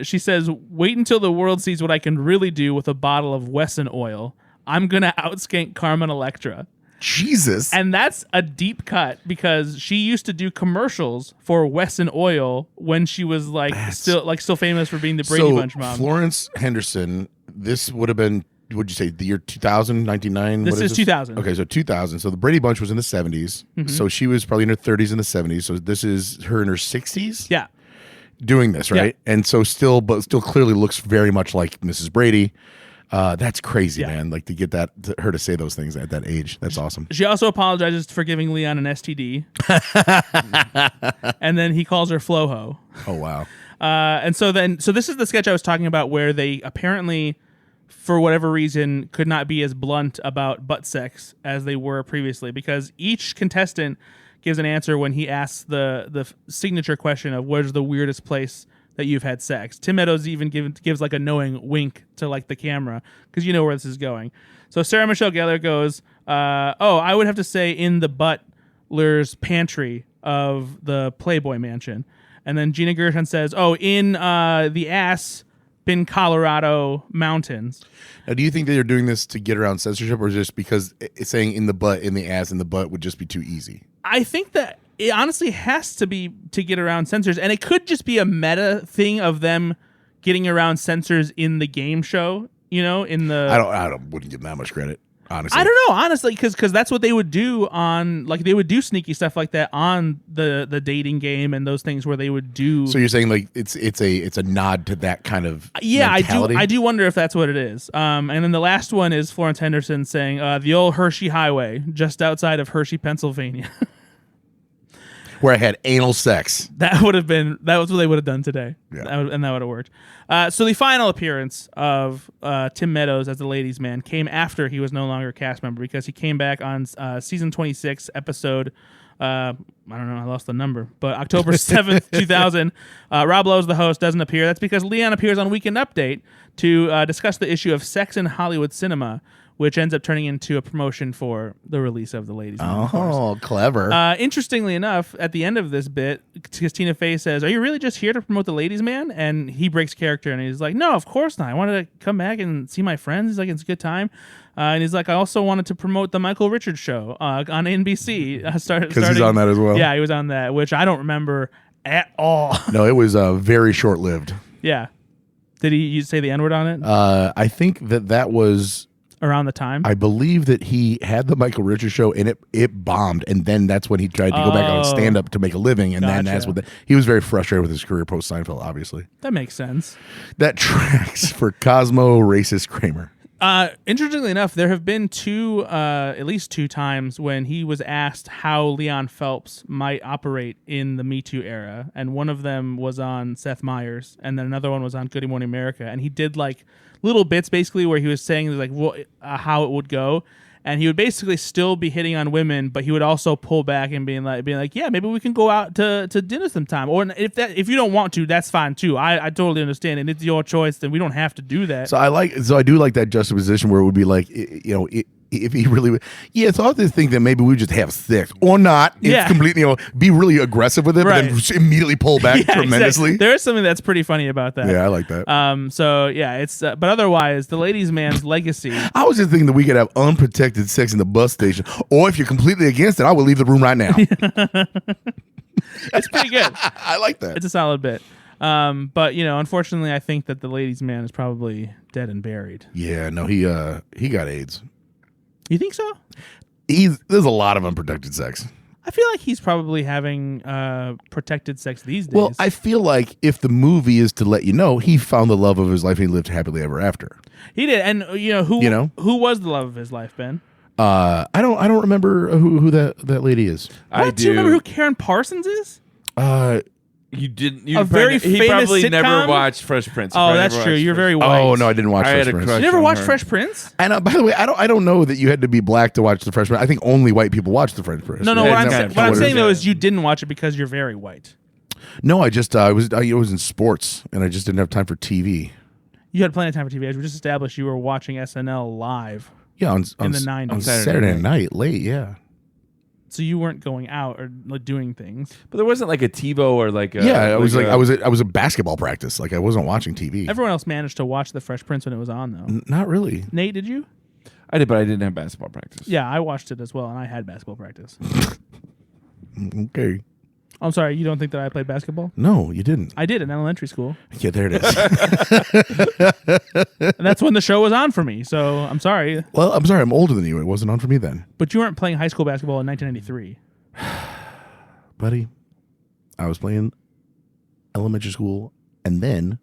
She says, wait until the world sees what I can really do with a bottle of Wesson oil. I'm going to outskank Carmen Electra. Jesus. And that's a deep cut because she used to do commercials for Wesson Oil when she was like still famous for being the Brady Bunch mom. Florence Henderson, this would have been, would you say, the year 2000, 99? This is 2000. Okay, so 2000. So the Brady Bunch was in the 70s. Mm-hmm. So she was probably in her 30s in the 70s. So this is her in her 60s? Yeah. Doing this, right? Yeah. And so still clearly looks very much like Mrs. Brady. That's crazy, man. Like to get her to say those things at that age. That's awesome. She also apologizes for giving Leon an STD. And then he calls her Floho. Oh, wow. And so this is the sketch I was talking about where they apparently, for whatever reason, could not be as blunt about butt sex as they were previously, because each contestant gives an answer when he asks the signature question of where's the weirdest place that you've had sex. Tim Meadows even gives like a knowing wink to like the camera because you know where this is going. So Sarah Michelle Gellar goes, I would have to say in the butler's pantry of the Playboy Mansion. And then Gina Gershon says, in the Aspen, Colorado mountains. Now, do you think that they're doing this to get around censorship, or just because it's saying in the butt, in the ass, in the butt would just be too easy? I think that it honestly has to be to get around censors, and it could just be a meta thing of them getting around censors in the game show. I wouldn't give them that much credit. honestly. I don't know, honestly, because that's what they would do on, like, they would do sneaky stuff like that on the dating game and those things where they would do. So you're saying like it's a nod to that kind of mentality? mentality? I do wonder if that's what it is. And then the last one is Florence Henderson saying the old Hershey Highway, just outside of Hershey, Pennsylvania. Where I had anal sex. That was what they would have done today. Yeah. And that would have worked. So the final appearance of Tim Meadows as the ladies' man came after he was no longer a cast member, because he came back on season 26, episode, I don't know, I lost the number, but October 7th, 2000. Rob Lowe's the host, doesn't appear. That's because Leon appears on Weekend Update to discuss the issue of sex in Hollywood cinema, which ends up turning into a promotion for the release of the ladies' man. Oh, clever. Interestingly enough, at the end of this bit, because Tina Fey says, "Are you really just here to promote the ladies' man?" And he breaks character and he's like, "No, of course not. I wanted to come back and see my friends. He's like, it's a good time." And he's like, "I also wanted to promote the Michael Richards show on NBC." Because he's on that as well. Yeah, he was on that, which I don't remember at all. No, it was very short-lived. Yeah. Did you say the N-word on it? I think that was... Around the time? I believe that he had the Michael Richards show and it bombed, and then that's when he tried to go back on stand-up to make a living, and then that's what he was very frustrated with his career post-Seinfeld, obviously. That makes sense. That tracks for Cosmo Racist Kramer. Interestingly enough, there have been at least two times when he was asked how Leon Phelps might operate in the Me Too era, and one of them was on Seth Meyers, and then another one was on Good Morning America, and he did like little bits basically where he was saying like how it would go, and he would basically still be hitting on women, but he would also pull back and being like, yeah, maybe we can go out to dinner sometime, or if you don't want to, that's fine too. I totally understand, and it's your choice, then we don't have to do that. So I do like that juxtaposition where it would be like, if he really would, it's all this thing that maybe we just have sex or not. It's completely, be really aggressive with it, Right. but then just immediately pull back tremendously. Exactly. There is something that's pretty funny about that. Yeah, I like that. So yeah, it's but otherwise, the ladies' man's legacy. I was just thinking that we could have unprotected sex in the bus station, or if you're completely against it, I will leave the room right now. It's pretty good. I like that. It's a solid bit. But unfortunately, I think that the ladies' man is probably dead and buried. Yeah, no, he got AIDS. You think so? There's a lot of unprotected sex. I feel like he's probably having protected sex these days. Well, I feel like if the movie is to let you know, he found the love of his life and he lived happily ever after. He did, and who was the love of his life, Ben? I don't remember who that lady is. What? Do you remember who Karen Parsons is? You didn't. A very He famous probably sitcom? never watched Fresh Prince. Oh, that's true. You're very white. Oh no, I didn't watch I Fresh had a Prince. crush. You never on watched her. Fresh Prince? And by the way, I don't know that you had to be black to watch the Fresh Prince. I think only white people watch the Fresh Prince. No. Yeah, What I'm saying is. though is you didn't watch it because you're very white. No, I just I was in sports and I just didn't have time for TV. You had plenty of time for TV. As we just established, you were watching SNL live, Yeah, on the 90s. on Saturday night late. Yeah. so you weren't going out or like doing things. But there wasn't like a TiVo or like a, I was I was at basketball practice. Like I wasn't watching TV. Everyone else managed to watch The Fresh Prince when it was on, though. Not really. Nate, did you? I did, but I didn't have basketball practice. Yeah, I watched it as well, and I had basketball practice. Okay. I'm sorry, you don't think that I played basketball? No, you didn't. I did in elementary school, Yeah, there it is. and that's when the show was on for me. So I'm sorry, Well, I'm sorry. I'm older than you. It wasn't on for me then, but you weren't playing high school basketball in 1993. buddy. I was playing elementary school and then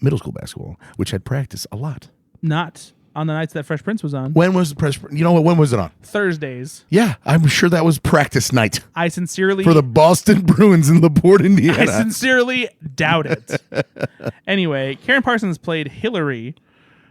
middle school basketball, which had practice a lot. Not on the nights that Fresh Prince was on. When was the press? You know what? When was it on? Thursdays. Yeah, I'm sure that was practice night I sincerely for the Boston Bruins in LaPorte, Indiana. I sincerely doubt it. Anyway, Karen Parsons played Hillary,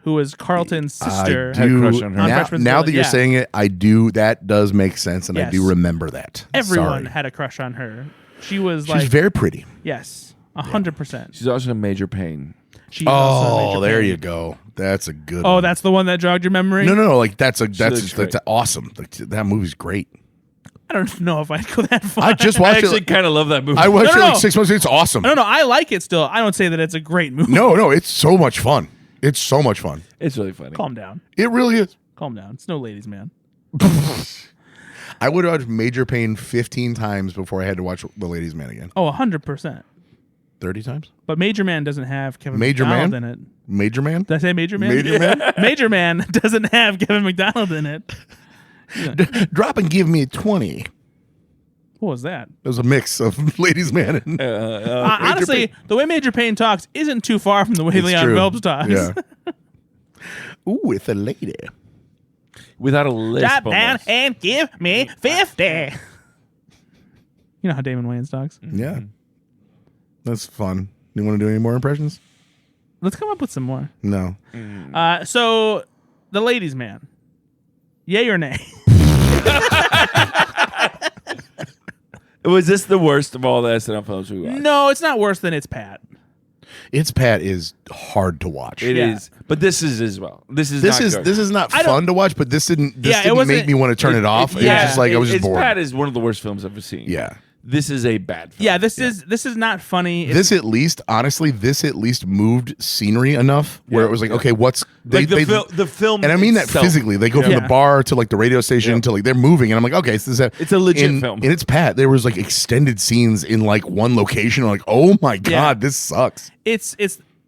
who was Carlton's sister. Had a crush on her. On Now, Fresh Prince now of that you're Bel-Air. saying it, I do. That does make sense, and I do Yes. remember that. Everyone Sorry. had a crush on her. She was She's like, very pretty. yes, 100%. She's also in Major Pain. She's also a Oh, major there fan. you go. That's a good. Oh, one. that's the one that jogged your memory? No. Like that's looks great. awesome. Like, that movie's great. I don't know if I'd go that far. I just I watched actually it. kind of love that movie. I watched No, it like no. 6 months ago. It's awesome. No, I like it still. I don't say that it's a great movie. No, it's so much fun. It's so much fun. It's really funny. Calm down. It really is. Calm down. It's no ladies, man. I would watch Major Pain 15 times before I had to watch The Ladies Man again. Oh, 100%. 30 times. But Major Man doesn't have Kevin Major McDonald Man? in it. Major Man? Did I say Major Man? Major Man? Major Man doesn't have Kevin McDonald in it. Drop and give me 20. What was that? It was a mix of Ladies Man and honestly, Payne. the way Major Payne talks isn't too far from the way It's Leon true. Phelps talks. Yeah. Ooh, with a lady. Without a lisp. Drop down almost. and give me 50. You know how Damon Wayans talks? Yeah. That's fun. You want to do any more impressions? Let's come up with some more. No. So, the Ladies Man. Yay or nay? Was this the worst of all the SNL films we watched? No, it's not worse than It's Pat. It's Pat is hard to watch. It Yeah. is, but this is as well. This is not I don't- fun to watch, but this didn't it wasn't- make me want to turn it off. It was just like I was just It's bored. Pat is one of the worst films I've ever seen. Yeah. This is a bad film. Yeah, this is not funny. This at least moved scenery enough where it was like, okay, what's Like the film, and I mean that itself. physically. They go from Yeah. the bar to like the radio station to like they're moving, and I'm like, okay, so It's a legit in, film. And it's Pat. There was like extended scenes in like one location. I'm like, oh my god, this sucks.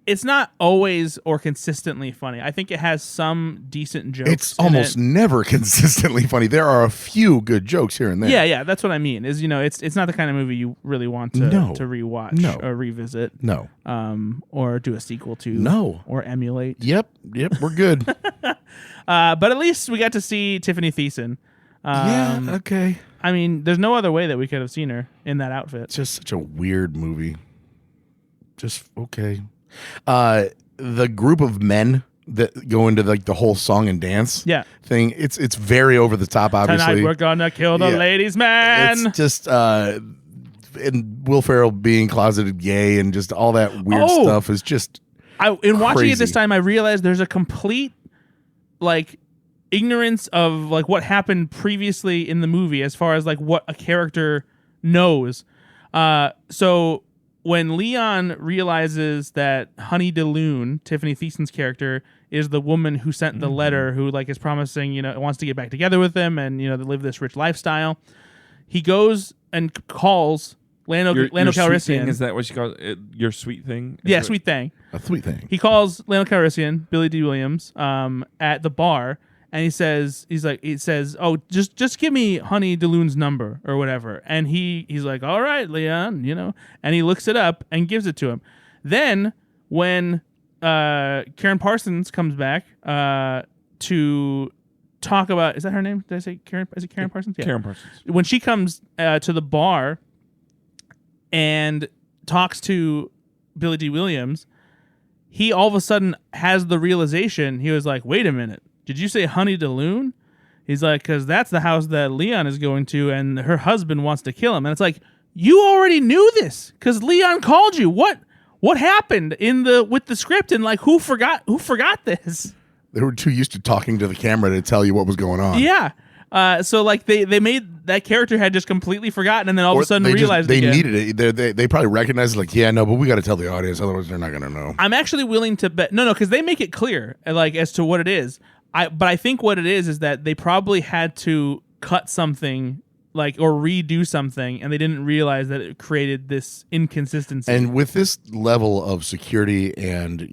It's not always or consistently funny. I think it has some decent jokes. It's in almost it. never consistently funny. There are a few good jokes here and there. Yeah, that's what I mean. Is it's not the kind of movie you really want to rewatch or revisit. No. Or do a sequel to. No. Or emulate. Yep. We're good. But at least we got to see Tiffany Thiessen. Yeah. Okay. I mean, there's no other way that we could have seen her in that outfit. It's just such a weird movie. Just okay. The group of men that go into like the whole song and dance thing, it's very over the top, obviously. Tonight we're gonna kill the ladies' man. It's just and Will Ferrell being closeted gay and just all that weird stuff is just in watching it this crazy. time, I realized there's a complete like ignorance of like what happened previously in the movie as far as like what a character knows. So when Leon realizes that Honey DeLune, Tiffany Thiessen's character, is the woman who sent the letter, who like is promising, wants to get back together with him and to live this rich lifestyle, he goes and calls Lando Your sweet Calrissian. thing, is that what you call it? Your sweet thing? Is Yeah, it- sweet thing. a sweet thing. He calls Lando Calrissian, Billy D. Williams, at the bar, and he says, "Oh, just give me Honey DeLune's number or whatever." And he's like, "All right, Leon," and he looks it up and gives it to him. Then when Karen Parsons comes back to talk about, is that her name? Did I say Karen? Is it Karen Parsons? Yeah. Karen Parsons. When she comes to the bar and talks to Billy D. Williams, he all of a sudden has the realization. He was like, "Wait a minute. Did you say Honey DeLune?" He's like, "Because that's the house that Leon is going to, and her husband wants to kill him." And it's like, you already knew this because Leon called you. What happened with the script, and like who forgot this? They were too used to talking to the camera to tell you what was going on. Yeah. So like they made that character had just completely forgotten, and then all of a sudden realized they again. needed it. They probably recognized like, yeah, no, but we got to tell the audience, otherwise they're not going to know. I'm actually willing to bet no, because they make it clear like as to what it is. But I think what it is that they probably had to cut something like or redo something, and they didn't realize that it created this inconsistency. And with this level of security and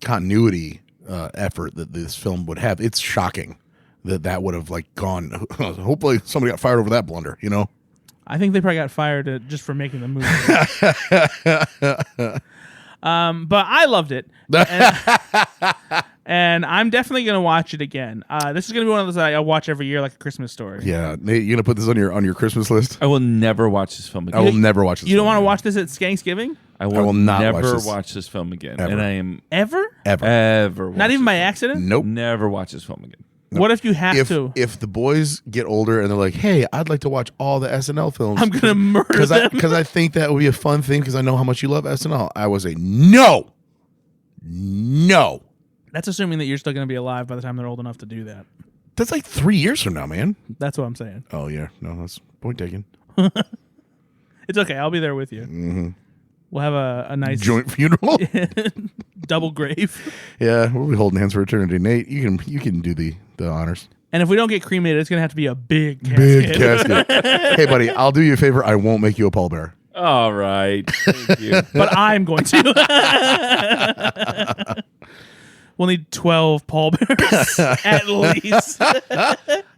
continuity effort that this film would have, it's shocking that would have like gone. Hopefully, somebody got fired over that blunder. I think they probably got fired just for making the movie. But I loved it. And I'm definitely going to watch it again. This is going to be one of those that I watch every year like a Christmas Story. Yeah, Nate, you gonna put this on your Christmas list? I will never watch this film again. I will never watch this. You don't film want to again. watch this at Thanksgiving? I will not never watch this. film again. Ever. And I am Ever? ever Not even by accident? Nope. Never watch this film again. What if you have to? If the boys get older and they're like, hey, I'd like to watch all the SNL films, I'm going to murder them. because I think that would be a fun thing because I know how much you love SNL. I was a no. That's assuming that you're still going to be alive by the time they're old enough to do that. That's like 3 years from now, man. That's what I'm saying. Oh yeah, no, that's point taken. It's okay. I'll be there with you. Mm-hmm. We'll have a nice Joint funeral. double grave. Yeah, we'll be holding hands for eternity. Nate, you can do the honors. And if we don't get cremated, it's going to have to be a big casket. Big casket. Hey, buddy, I'll do you a favor. I won't make you a pallbearer. All right. Thank you. But I'm going to. We'll need 12 pallbearers at least.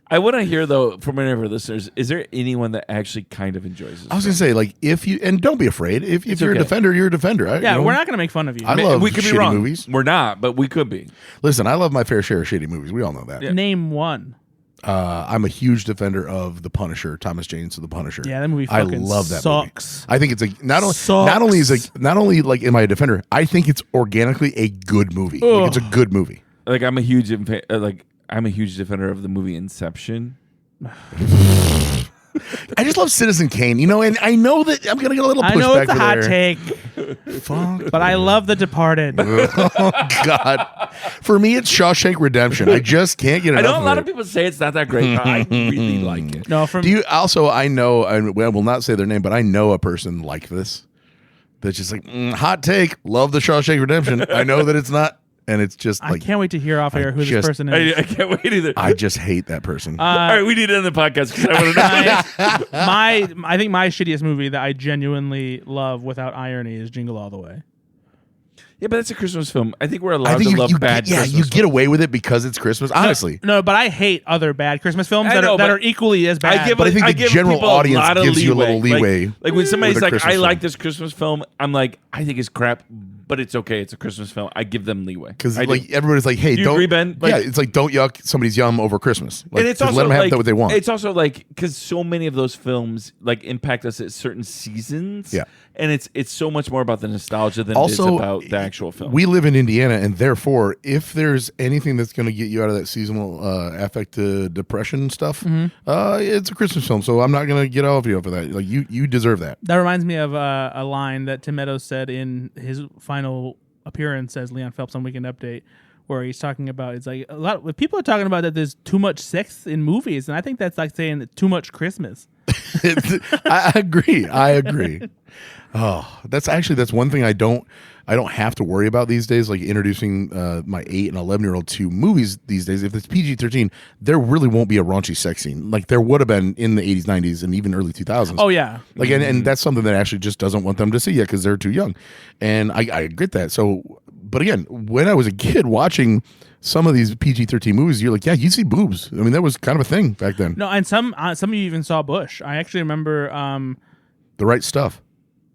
I want to hear, though, from any of our listeners, is there anyone that actually kind of enjoys this? I was going to say, like, if you, and don't be afraid. If you're okay. a defender, you're a defender. Yeah, we're not going to make fun of you. I love we could be shitty wrong. movies. We're not, but we could be. Listen, I love my fair share of shitty movies. We all know that. Yeah. Name one. I'm a huge defender of The Punisher, Thomas Jane's The Punisher. Yeah, that movie I fucking love that sucks. movie. I think it's a not only Sucks. not only like am I a defender, I think it's organically a good movie. Ugh. Like, it's a good movie. Like, I'm a huge defender of the movie Inception. I just love Citizen Kane, and I know that I'm gonna get a little pushback. I know it's a for hot there. take, Fuck. but I love The Departed. Oh God! For me, it's Shawshank Redemption. I just can't get I enough. know a lot of of people say it's not that great, but I really like it. No, from Do you also? I know. I will not say their name, but I know a person like this. That's just like hot take. Love the Shawshank Redemption. I know that it's not, and it's just I like can't wait to hear off air who this just- person is. I can't wait either. I just hate that person. All right, we need to end the podcast because I want to know. I think my shittiest movie that I genuinely love without irony is Jingle All the Way. Yeah, but it's a Christmas film. I think we're I allowed think to love bad Christmas you get away with it because it's Christmas. Honestly, No, but I hate other bad Christmas films I that, know, are, that but are equally as bad. But I think the give general people audience lot of gives you a little leeway Like when somebody's with a like, Christmas I like film. this Christmas film, I'm like, I think it's crap, but it's okay. It's a Christmas film. I give them leeway. because I do. like everybody's like, hey, Do you don't. agree, Ben? Like- yeah, it's like don't yuck somebody's yum over Christmas. Like, And it's just also let them have like, what they want. It's also like because so many of those films like impact us at certain seasons. Yeah. and it's so much more about the nostalgia than it Also, is about the actual film. We live in Indiana, and therefore, if there's anything that's going to get you out of that seasonal affective depression stuff, it's a Christmas film. So I'm not going to get off you for that. Like you deserve that. That reminds me of a line that Tim Meadows said in his final appearance as Leon Phelps on Weekend Update, where he's talking about it's like a lot of people are talking about that there's too much sex in movies, and I think that's like saying that too much Christmas. I agree. Oh, that's one thing I don't have to worry about these days. Like introducing my 8 and 11-year-old to movies these days. If it's PG-13, there really won't be a raunchy sex scene like there would have been in the 80s, 90s, and even early 2000s. Oh yeah, Like and that's something that actually just doesn't want them to see yet because they're too young, and I get that. So, but again, when I was a kid watching some of these PG-13 movies, you're like, yeah, you see boobs. I mean, that was kind of a thing back then. no, and some of you even saw Bush. I actually remember. The Right Stuff.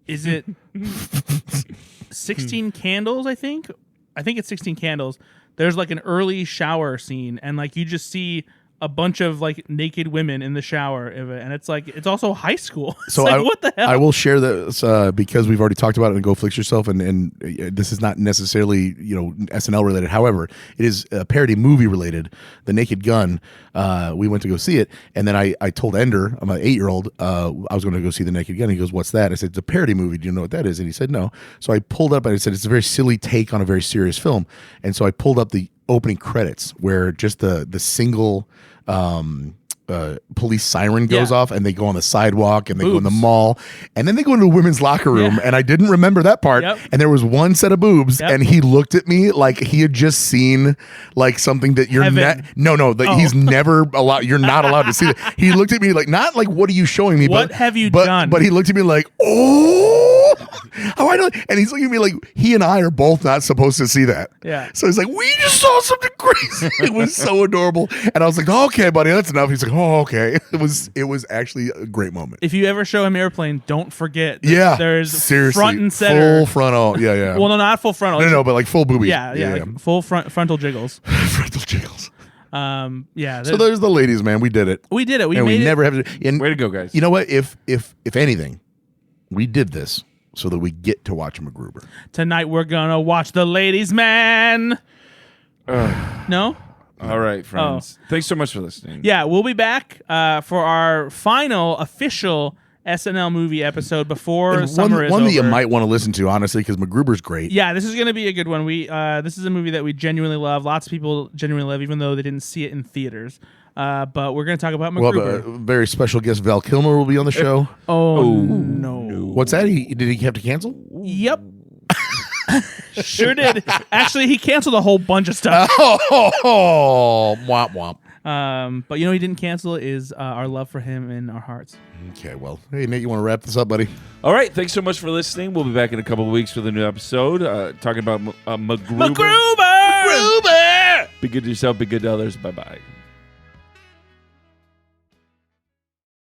Is it 16 Candles? I think it's 16 Candles. There's like an early shower scene, and like you just see a bunch of like naked women in the shower of it, and it's like it's also high school. It's So like, what the hell? I will share this because we've already talked about it in Go Flix Yourself, and this is not necessarily SNL related. However, it is parody movie related. The Naked Gun. We went to go see it, and then I told Ender, my 8-year-old, I was going to go see The Naked Gun. He goes, "What's that?" I said, "It's a parody movie. Do you know what that is?" And he said, "No." So I pulled up and I said, "It's a very silly take on a very serious film." And so I pulled up the opening credits where just the single police siren goes off, and they go on the sidewalk, and they go in the mall, and then they go into a women's locker room, and I didn't remember that part. Yep. And there was one set of boobs, and he looked at me like he had just seen like something that you're not. No, that he's never allowed. You're not allowed to see that. He looked at me like, not like, what are you showing me? What have you done? But he looked at me like, oh. How I know? And he's looking at me like he and I are both not supposed to see that. Yeah. So he's like, we just saw something crazy. It was so adorable. And I was like, okay, buddy, that's enough. He's like, oh, okay. It was actually a great moment. If you ever show him Airplane, don't forget. That there's seriously, front and center. full frontal. Yeah. Well, no, not full frontal. No, but like full boobies. Yeah, like full frontal jiggles. Frontal jiggles. Yeah. So there's the ladies, man. We did it. We did it. We and made we it. never have to. And Way to go, guys. you know what? If anything, we did this so that we get to watch MacGruber. Tonight we're gonna watch The Ladies' Man. No? All right, friends. Thanks so much for listening. Yeah, we'll be back for our final official SNL movie episode before And summer is one over. that you might want to listen to, honestly, because MacGruber's great. Yeah, this is going to be a good one. This is a movie that we genuinely love. Lots of people genuinely love, even though they didn't see it in theaters. But we're going to talk about Well, MacGruber. a very special guest, Val Kilmer, will be on the show. Oh, no. What's that? Did he have to cancel? Yep. Sure did. Actually, he canceled a whole bunch of stuff. Oh, womp womp. But you know, he didn't cancel is our love for him in our hearts. Okay, well, hey, Nate, you want to wrap this up, buddy? All right. Thanks so much for listening. We'll be back in a couple of weeks with a new episode talking about MacGruber. MacGruber! Be good to yourself. Be good to others. Bye-bye.